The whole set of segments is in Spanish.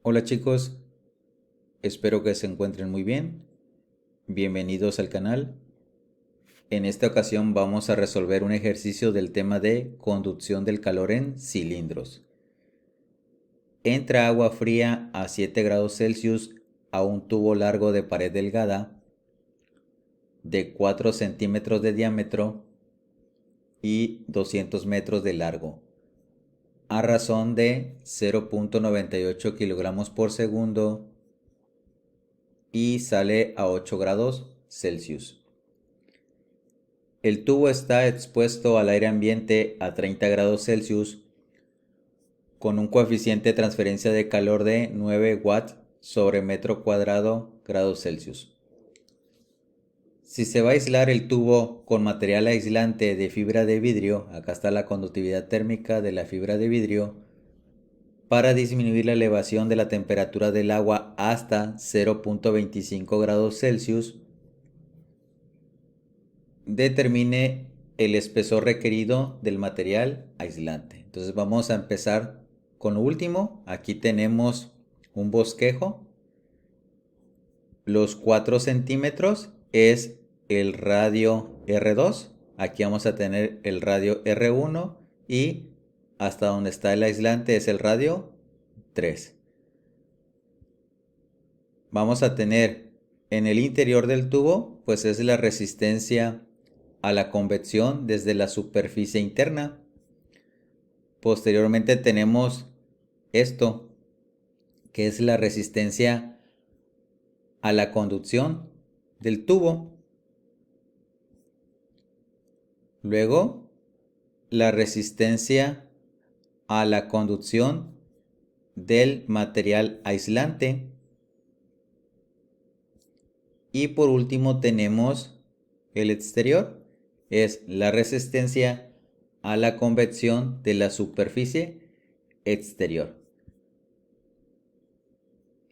Hola chicos, espero que se encuentren muy bien. Bienvenidos al canal. En esta ocasión vamos a resolver un ejercicio del tema de conducción del calor en cilindros. Entra agua fría a 7 grados Celsius a un tubo largo de pared delgada de 4 centímetros de diámetro y 200 metros de largo, a razón de 0.98 kilogramos por segundo y sale a 8 grados Celsius. El tubo está expuesto al aire ambiente a 30 grados Celsius con un coeficiente de transferencia de calor de 9 watts sobre metro cuadrado grados Celsius. Si se va a aislar el tubo con material aislante de fibra de vidrio, acá está la conductividad térmica de la fibra de vidrio, para disminuir la elevación de la temperatura del agua hasta 0.25 grados Celsius, determine el espesor requerido del material aislante. Entonces vamos a empezar con lo último. Aquí tenemos un bosquejo. Los 4 centímetros es el radio R2. Aquí vamos a tener el radio R1 y hasta donde está el aislante es el radio 3. Vamos a tener en el interior del tubo, pues es la resistencia a la convección desde la superficie interna. Posteriormente tenemos esto, que es la resistencia a la conducción del tubo. Luego, la resistencia a la conducción del material aislante. Y por último tenemos el exterior, es la resistencia a la convección de la superficie exterior.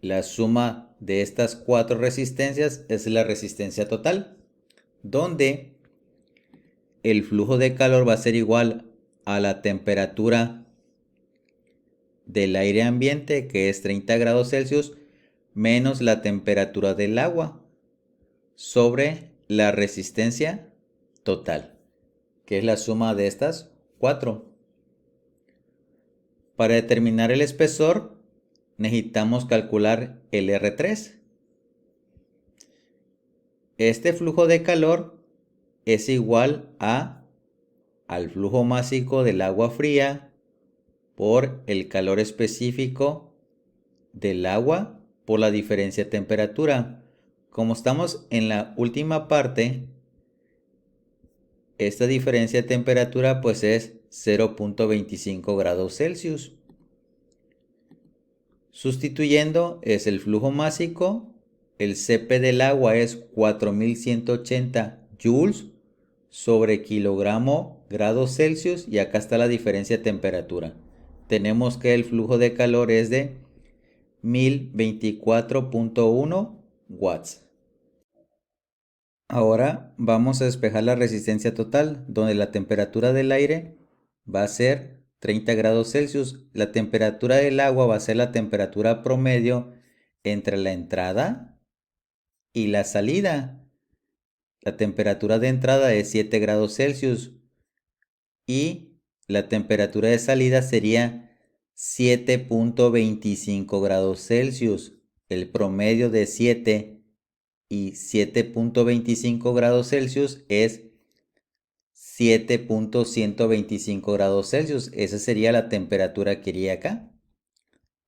La suma de estas 4 resistencias es la resistencia total, donde el flujo de calor va a ser igual a la temperatura del aire ambiente, que es 30 grados Celsius, menos la temperatura del agua, sobre la resistencia total, que es la suma de estas 4. Para determinar el espesor, necesitamos calcular el R3. Este flujo de calor es igual al flujo másico del agua fría por el calor específico del agua por la diferencia de temperatura. Como estamos en la última parte, esta diferencia de temperatura pues es 0.25 grados Celsius. Sustituyendo es el flujo másico, el Cp del agua es 4180 joules sobre kilogramo grados Celsius y acá está la diferencia de temperatura. Tenemos que el flujo de calor es de 1024.1 watts. Ahora vamos a despejar la resistencia total, donde la temperatura del aire va a ser 30 grados Celsius. La temperatura del agua va a ser la temperatura promedio entre la entrada y la salida. La temperatura de entrada es 7 grados Celsius y la temperatura de salida sería 7.25 grados Celsius. El promedio de 7 y 7.25 grados Celsius es 7.125 grados Celsius. Esa sería la temperatura que iría acá.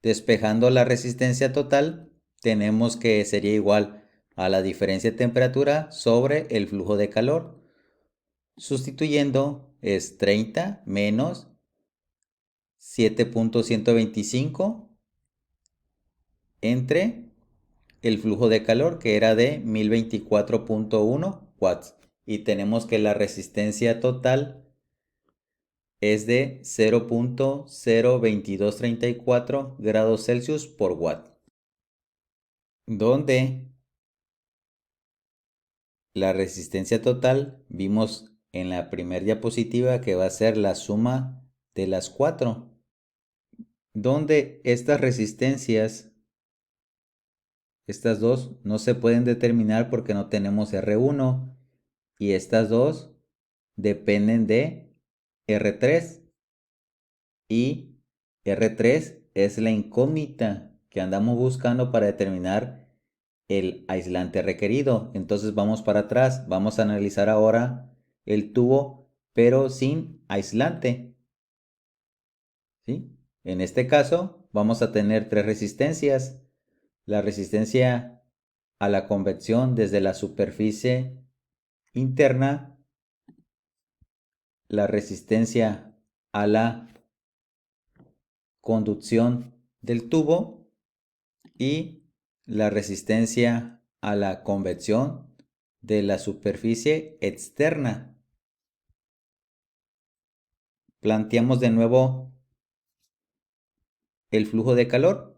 Despejando la resistencia total, tenemos que sería igual a la diferencia de temperatura sobre el flujo de calor. Sustituyendo es 30 menos 7.125 entre el flujo de calor, que era de 1024.1 watts. Y tenemos que la resistencia total es de 0.02234 grados Celsius por watt, donde la resistencia total vimos en la primera diapositiva que va a ser la suma de las 4, donde estas resistencias Estas dos no se pueden determinar porque no tenemos R1 y estas dos dependen de R3 y R3 es la incógnita que andamos buscando para determinar el aislante requerido. Entonces vamos para atrás, vamos a analizar ahora el tubo pero sin aislante, ¿sí? En este caso vamos a tener tres resistencias. La resistencia a la convección desde la superficie interna, la resistencia a la conducción del tubo y la resistencia a la convección de la superficie externa. Planteamos de nuevo el flujo de calor,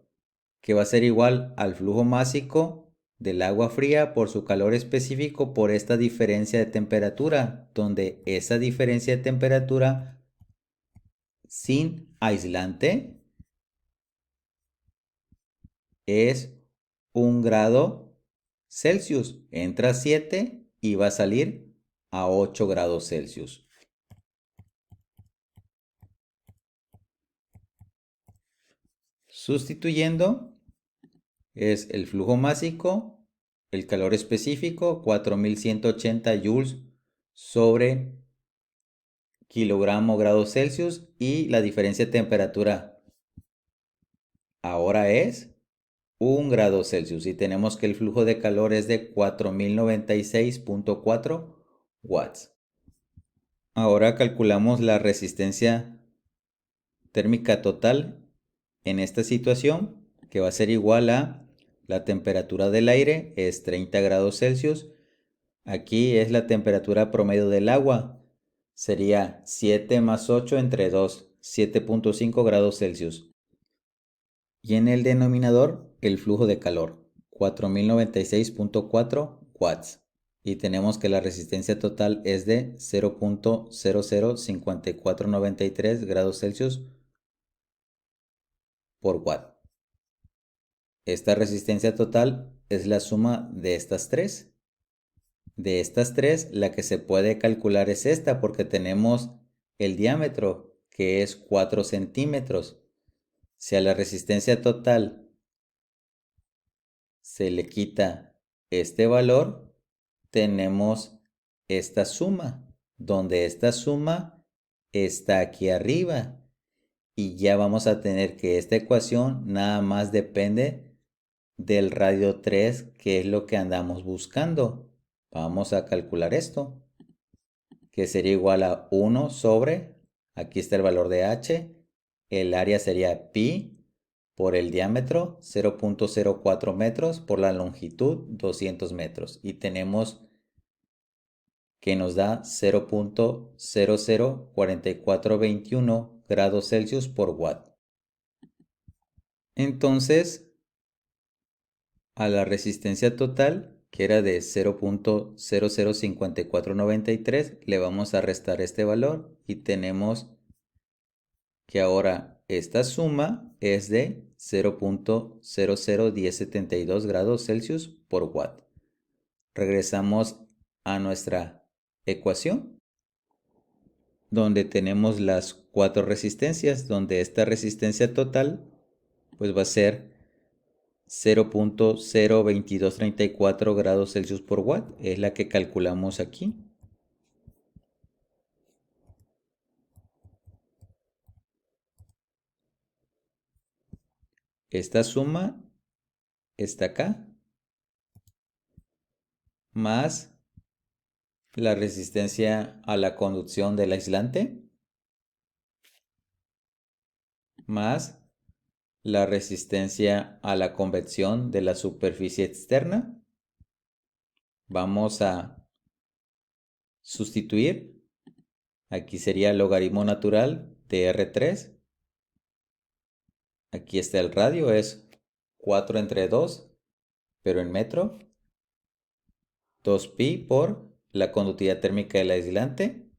que va a ser igual al flujo másico del agua fría por su calor específico por esta diferencia de temperatura, donde esa diferencia de temperatura sin aislante es 1 grado Celsius. Entra a 7 y va a salir a 8 grados Celsius. Sustituyendo es el flujo másico, el calor específico, 4180 joules sobre kilogramo grado Celsius y la diferencia de temperatura ahora es 1 grado Celsius y tenemos que el flujo de calor es de 4096.4 watts. Ahora calculamos la resistencia térmica total en esta situación, que va a ser igual a la temperatura del aire, es 30 grados Celsius. Aquí es la temperatura promedio del agua, sería 7 más 8 entre 2, 7.5 grados Celsius. Y en el denominador, el flujo de calor, 4096.4 watts. Y tenemos que la resistencia total es de 0.005493 grados Celsius por watt. Esta resistencia total es la suma de estas tres. De estas tres, la que se puede calcular es esta porque tenemos el diámetro que es 4 centímetros. Si a la resistencia total se le quita este valor, tenemos esta suma, donde esta suma está aquí arriba. Y ya vamos a tener que esta ecuación nada más depende del radio 3, que es lo que andamos buscando. Vamos a calcular esto, que sería igual a 1 sobre, aquí está el valor de h, el área sería pi por el diámetro 0.04 metros por la longitud 200 metros y tenemos que nos da 0.004421 grados Celsius por watt. Entonces, a la resistencia total, que era de 0.005493, le vamos a restar este valor y tenemos que ahora esta suma es de 0.001072 grados Celsius por watt. Regresamos a nuestra ecuación, donde tenemos las cuatro resistencias, donde esta resistencia total pues va a ser 0.02234 grados Celsius por watt, es la que calculamos aquí. Esta suma está acá, más la resistencia a la conducción del aislante, más la resistencia a la convección de la superficie externa. Vamos a sustituir. Aquí sería el logaritmo natural de R3. Aquí está el radio, es 4 entre 2, pero en metro. 2pi por la conductividad térmica del aislante,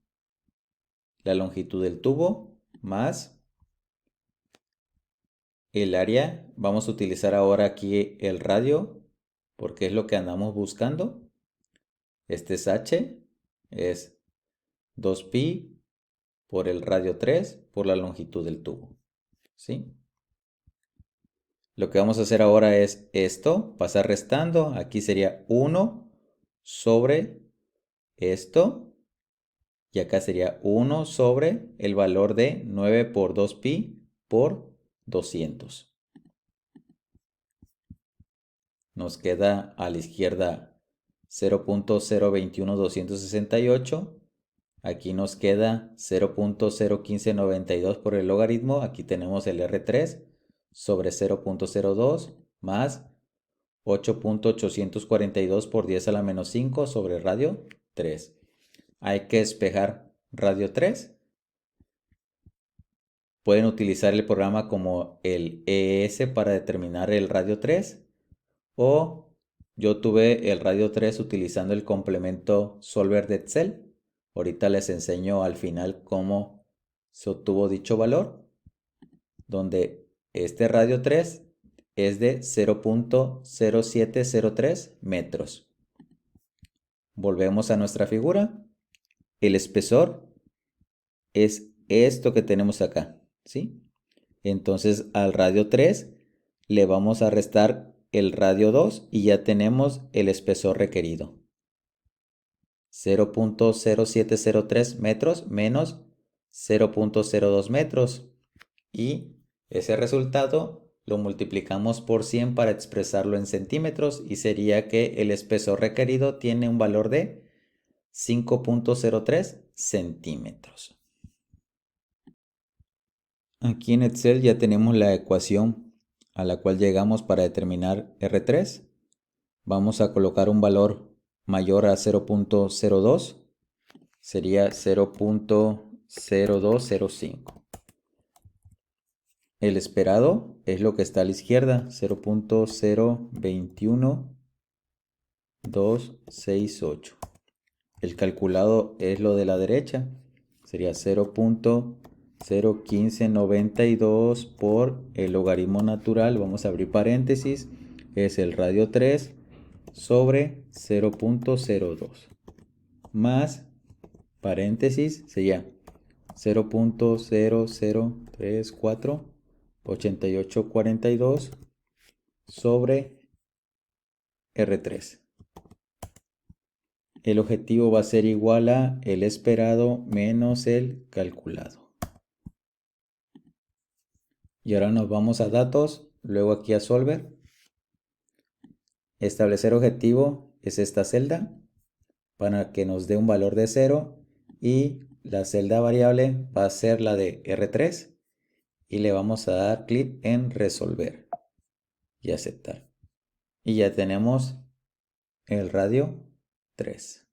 la longitud del tubo, más el área. Vamos a utilizar ahora aquí el radio porque es lo que andamos buscando. Este es h, es 2pi por el radio 3 por la longitud del tubo, ¿sí? Lo que vamos a hacer ahora es esto, pasar restando. Aquí sería 1 sobre esto. Y acá sería 1 sobre el valor de 9 por 2pi por 200. Nos queda a la izquierda 0.021268. Aquí nos queda 0.01592 por el logaritmo. Aquí tenemos el R3 sobre 0.02 más 8.842 por 10 a la menos 5 sobre radio 3. Hay que despejar radio 3. Pueden utilizar el programa como el ES para determinar el radio 3, o yo tuve el radio 3 utilizando el complemento Solver de Excel. Ahorita les enseño al final cómo se obtuvo dicho valor, donde este radio 3 es de 0.0703 metros. Volvemos a nuestra figura. El espesor es esto que tenemos acá, ¿sí? Entonces al radio 3 le vamos a restar el radio 2 y ya tenemos el espesor requerido. 0.0703 metros menos 0.02 metros. Y ese resultado lo multiplicamos por 100 para expresarlo en centímetros y sería que el espesor requerido tiene un valor de 5.03 centímetros. Aquí en Excel ya tenemos la ecuación a la cual llegamos para determinar R3. Vamos a colocar un valor mayor a 0.02. Sería 0.0205. El esperado es lo que está a la izquierda, 0.0268. El calculado es lo de la derecha, sería 0.01592 por el logaritmo natural, vamos a abrir paréntesis, es el radio 3 sobre 0.02 más paréntesis sería 0.00348842 sobre R3. El objetivo va a ser igual a el esperado menos el calculado. Y ahora nos vamos a datos, luego aquí a Solver. Establecer objetivo es esta celda para que nos dé un valor de 0 y la celda variable va a ser la de R3 y le vamos a dar clic en resolver y aceptar. Y ya tenemos el radio 3.